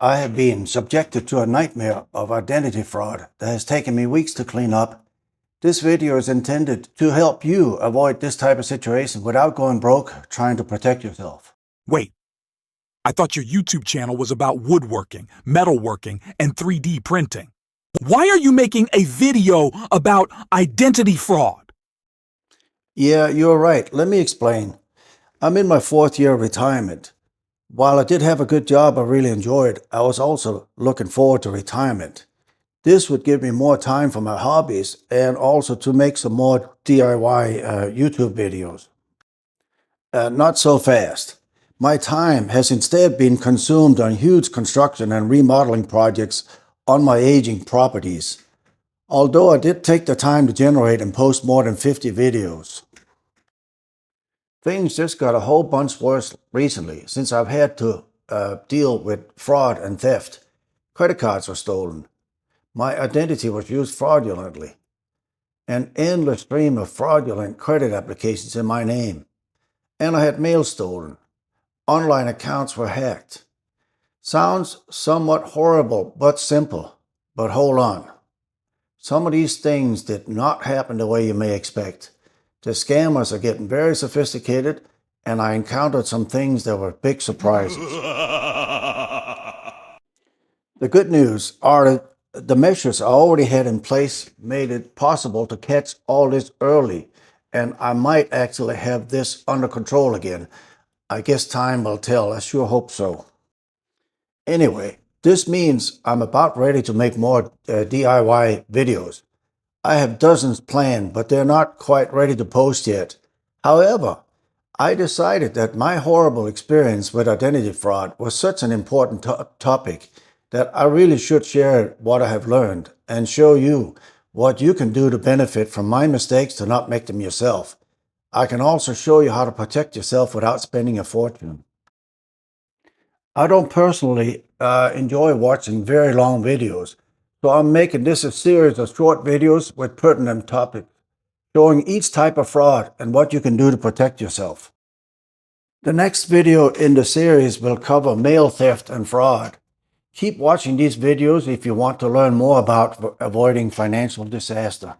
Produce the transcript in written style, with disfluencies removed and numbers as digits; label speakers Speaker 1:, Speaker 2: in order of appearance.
Speaker 1: I have been subjected to a nightmare of identity fraud that has taken me weeks to clean up. This video is intended to help you avoid this type of situation without going broke trying to protect yourself.
Speaker 2: Wait, I thought your YouTube channel was about woodworking, metalworking, and 3D printing. Why are you making a video about identity fraud?
Speaker 1: Yeah, you're right. Let me explain. I'm in my fourth year of retirement. While I did have a good job I really enjoyed, I was also looking forward to retirement. This would give me more time for my hobbies and also to make some more DIY YouTube videos. Not so fast. My time has instead been consumed on huge construction and remodeling projects on my aging properties. Although I did take the time to generate and post more than 50 videos. Things just got a whole bunch worse recently since I've had to deal with fraud and theft. Credit cards were stolen. My identity was used fraudulently. An endless stream of fraudulent credit applications in my name. And I had mail stolen. Online accounts were hacked. Sounds somewhat horrible but simple. But hold on. Some of these things did not happen the way you may expect. The scammers are getting very sophisticated, and I encountered some things that were big surprises. The good news are that the measures I already had in place made it possible to catch all this early, and I might actually have this under control again. I guess time will tell. I sure hope so. Anyway, this means I'm about ready to make more DIY videos. I have dozens planned, but they're not quite ready to post yet. However, I decided that my horrible experience with identity fraud was such an important topic that I really should share what I have learned and show you what you can do to benefit from my mistakes to not make them yourself. I can also show you how to protect yourself without spending a fortune. I don't personally enjoy watching very long videos, so I'm making this a series of short videos with pertinent topics, showing each type of fraud and what you can do to protect yourself. The next video in the series will cover mail theft and fraud. Keep watching these videos if you want to learn more about avoiding financial disaster.